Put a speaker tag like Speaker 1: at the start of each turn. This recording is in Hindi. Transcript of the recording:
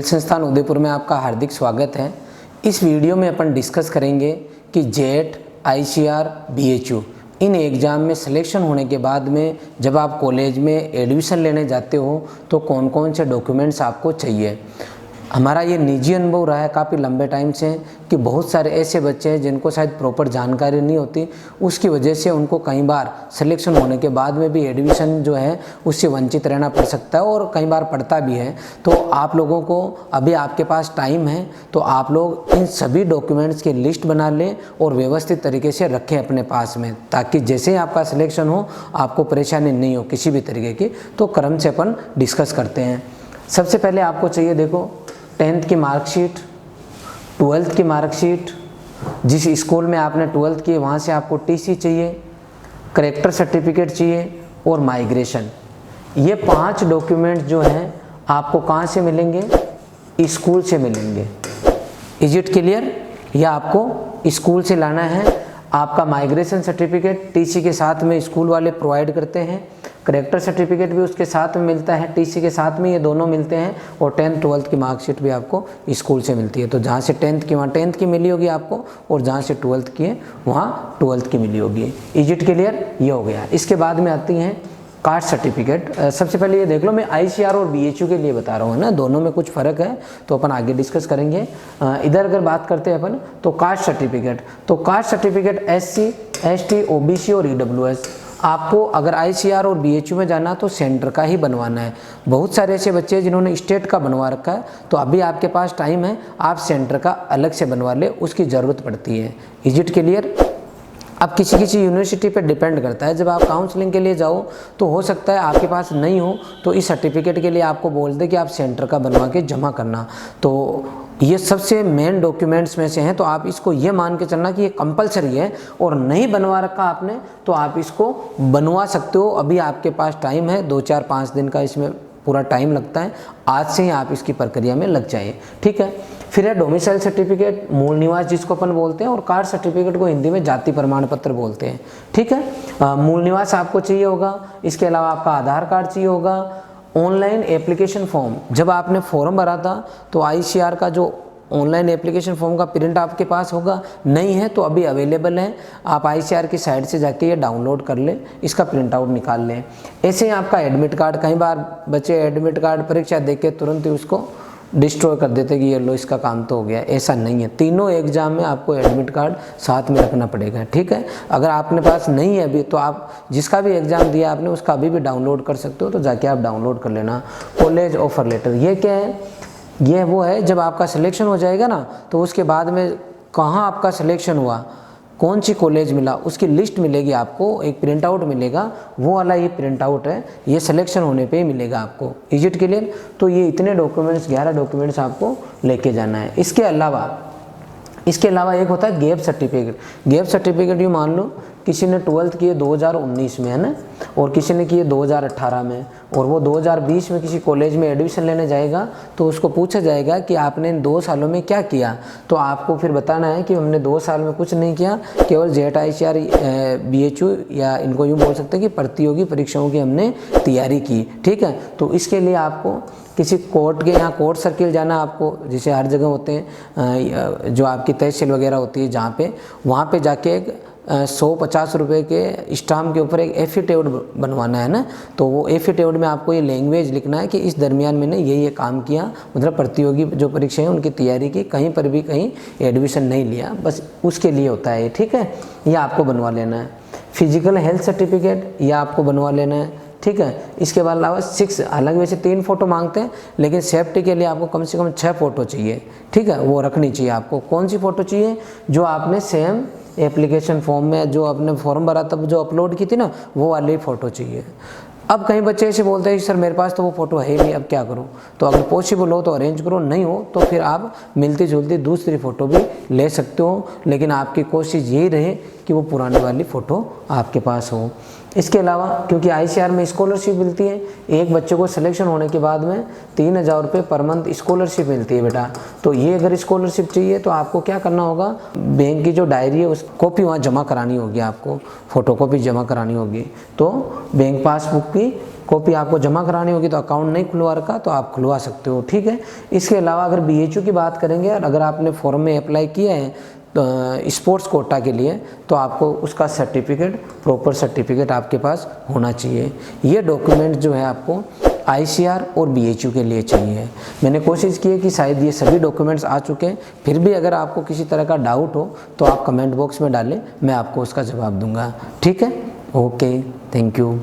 Speaker 1: कोयल संस्थान उदयपुर में आपका हार्दिक स्वागत है। इस वीडियो में अपन डिस्कस करेंगे कि jet, ICR, BHU in exam में सिलेक्शन होने के बाद में जब आप कॉलेज में एडमिशन लेने जाते हो तो कौन कौन से डॉक्यूमेंट्स आपको चाहिए। हमारा ये निजी अनुभव रहा है काफ़ी लंबे टाइम से कि बहुत सारे ऐसे बच्चे हैं जिनको शायद प्रॉपर जानकारी नहीं होती, उसकी वजह से उनको कई बार सिलेक्शन होने के बाद में भी एडमिशन जो है उससे वंचित रहना पड़ सकता है और कई बार पड़ता भी है। तो आप लोगों को अभी आपके पास टाइम है तो आप लोग इन सभी डॉक्यूमेंट्स की लिस्ट बना लें और व्यवस्थित तरीके से रखें अपने पास में, ताकि जैसे ही आपका सिलेक्शन हो आपको परेशानी नहीं हो किसी भी तरीके की। तो क्रम से अपन डिस्कस करते हैं। सबसे पहले आपको चाहिए, देखो, 10th की मार्कशीट, 12th की मार्कशीट, जिस स्कूल में आपने 12th की वहाँ से आपको TC चाहिए, करेक्टर सर्टिफिकेट चाहिए और माइग्रेशन। ये 5 डॉक्यूमेंट जो हैं आपको कहाँ से मिलेंगे? स्कूल से मिलेंगे। Is it clear? यह आपको स्कूल से लाना है। आपका माइग्रेशन सर्टिफिकेट TC के साथ में स्कूल वाले प्रोवाइड करते हैं, करेक्टर सर्टिफिकेट भी उसके साथ में मिलता है, TC के साथ में, ये दोनों मिलते हैं। और 10th 12th की मार्कशीट भी आपको स्कूल से मिलती है। तो जहाँ से 10th की वहाँ 10th की मिली होगी आपको, और जहाँ से 12th की है वहाँ 12th की मिली होगी। Is it clear? ये हो गया। इसके बाद में आती हैं कास्ट सर्टिफिकेट। सबसे पहले ये देख लो, मैं ICR और BHU के लिए बता रहा हूँ ना, दोनों में कुछ फ़र्क है तो अपन आगे डिस्कस करेंगे। इधर अगर बात करते हैं अपन तो कास्ट सर्टिफिकेट, तो caste certificate SC, ST, OBC और EWS आपको अगर ICR और BHU में जाना तो सेंटर का ही बनवाना है। बहुत सारे ऐसे बच्चे हैं जिन्होंने स्टेट का बनवा रखा है, तो अभी आपके पास टाइम है, आप सेंटर का अलग से बनवा ले, उसकी ज़रूरत पड़ती है। Is it clear? अब किसी किसी यूनिवर्सिटी पे डिपेंड करता है, जब आप काउंसलिंग के लिए जाओ तो हो सकता है आपके पास नहीं हो तो इस सर्टिफिकेट के लिए आपको बोल दे कि आप सेंटर का बनवा के जमा करना। तो ये सबसे मेन डॉक्यूमेंट्स में से हैं, तो आप इसको ये मान के चलना कि ये कंपलसरी है, और नहीं बनवा रखा आपने तो आप इसको बनवा सकते हो। अभी आपके पास टाइम है, 2, 4, 5 दिन का इसमें पूरा टाइम लगता है। आज से ही आप इसकी प्रक्रिया में लग जाइए, ठीक है। फिर है डोमिसाइल सर्टिफिकेट, मूल निवास जिसको अपन बोलते हैं, और कास्ट सर्टिफिकेट को हिंदी में जाति प्रमाण पत्र बोलते हैं, ठीक है। मूल निवास आपको चाहिए होगा, इसके अलावा आपका आधार कार्ड चाहिए होगा। ऑनलाइन एप्लीकेशन फॉर्म, जब आपने फॉर्म भरा था तो ICR का जो ऑनलाइन एप्लीकेशन फॉर्म का प्रिंट आपके पास होगा, नहीं है तो अभी अवेलेबल है, आप ICR की साइट से जाके ये डाउनलोड कर लें, इसका प्रिंट आउट निकाल लें। ऐसे ही आपका एडमिट कार्ड, कई बार बच्चे एडमिट कार्ड परीक्षा देख के तुरंत ही उसको डिस्ट्रॉय कर देते कि ये लो इसका काम तो हो गया। ऐसा नहीं है, तीनों एग्जाम में आपको एडमिट कार्ड साथ में रखना पड़ेगा, ठीक है। अगर आपने पास नहीं है अभी तो आप जिसका भी एग्ज़ाम दिया आपने उसका अभी भी डाउनलोड कर सकते हो, तो जाके आप डाउनलोड कर लेना। कॉलेज ऑफर लेटर, ये क्या है? ये वो है जब आपका सिलेक्शन हो जाएगा ना तो उसके बाद में कहाँ आपका सिलेक्शन हुआ, कौन सी कॉलेज मिला, उसकी लिस्ट मिलेगी आपको, एक प्रिंट आउट मिलेगा, वो वाला ये प्रिंट आउट है, ये सिलेक्शन होने पे ही मिलेगा आपको। Is it clear? तो ये इतने डॉक्यूमेंट्स, 11 डॉक्यूमेंट्स आपको लेके जाना है। इसके अलावा एक होता है गैप सर्टिफिकेट। गैप सर्टिफिकेट यूँ मान लो किसी ने 12th की 2019 में, है ना, और किसी ने की 2018 में, और वो 2020 में किसी कॉलेज में एडमिशन लेने जाएगा तो उसको पूछा जाएगा कि आपने इन 2 सालों में क्या किया, तो आपको फिर बताना है कि हमने 2 साल में कुछ नहीं किया, केवल जेट, ICR, BHU या इनको यूँ बोल सकते हैं कि प्रतियोगी परीक्षाओं की हमने तैयारी की, ठीक है। तो इसके लिए आपको किसी कोर्ट के यहाँ कोर्ट सर्किल जाना, आपको जैसे हर जगह होते हैं जो आपकी तहसील वगैरह होती है जहाँ पे, वहाँ पे जाके एक 150 रुपये के स्टाम्प के ऊपर एक एफिडेविट बनवाना है ना। तो वो एफिडेविट में आपको ये लैंग्वेज लिखना है कि इस दरमियान मैंने ये काम किया, मतलब प्रतियोगी जो परीक्षाएं हैं उनकी तैयारी की, कहीं पर भी कहीं एडमिशन नहीं लिया, बस उसके लिए होता है, ठीक है। ये आपको बनवा लेना है। फिजिकल हेल्थ सर्टिफिकेट, ये आपको बनवा लेना है, ठीक है। इसके बाद अलावा 6, हालांकि वैसे 3 फोटो मांगते हैं लेकिन सेफ्टी के लिए आपको कम से कम 6 फोटो चाहिए, ठीक है, वो रखनी चाहिए आपको। कौन सी फ़ोटो चाहिए? जो आपने सेम एप्लीकेशन फॉर्म में जो आपने फॉर्म भरा तब जो अपलोड की थी ना, वो वाली फ़ोटो चाहिए। अब कई बच्चे ऐसे बोलते हैं सर मेरे पास तो वो फ़ोटो है ही नहीं, अब क्या करूँ? तो अगर पॉसिबल हो तो अरेंज करो, नहीं हो तो फिर आप मिलती जुलती दूसरी फ़ोटो भी ले सकते हो, लेकिन आपकी कोशिश यही रहे कि वो पुरानी वाली फ़ोटो आपके पास हो। इसके अलावा क्योंकि आईसीआर में स्कॉलरशिप मिलती है, एक बच्चे को सिलेक्शन होने के बाद में 3000 रुपये पर मंथ स्कॉलरशिप मिलती है बेटा। तो ये अगर स्कॉलरशिप चाहिए तो आपको क्या करना होगा, बैंक की जो डायरी है उस कॉपी वहाँ जमा करानी होगी, आपको फ़ोटोकॉपी जमा करानी होगी। तो बैंक पासबुक की कॉपी आपको जमा करानी होगी। तो अकाउंट नहीं खुलवा रखा तो आप खुलवा सकते हो, ठीक है। इसके अलावा अगर बीएचयू की बात करेंगे, और अगर आपने फॉर्म में अप्लाई किया है स्पोर्ट्स कोटा के लिए, तो आपको उसका सर्टिफिकेट, प्रॉपर सर्टिफिकेट आपके पास होना चाहिए। ये डॉक्यूमेंट जो है आपको आईसीआर और बीएचयू के लिए चाहिए। मैंने कोशिश की है कि शायद ये सभी डॉक्यूमेंट्स आ चुके हैं, फिर भी अगर आपको किसी तरह का डाउट हो तो आप कमेंट बॉक्स में डालें, मैं आपको उसका जवाब दूंगा, ठीक है। Okay, thank you.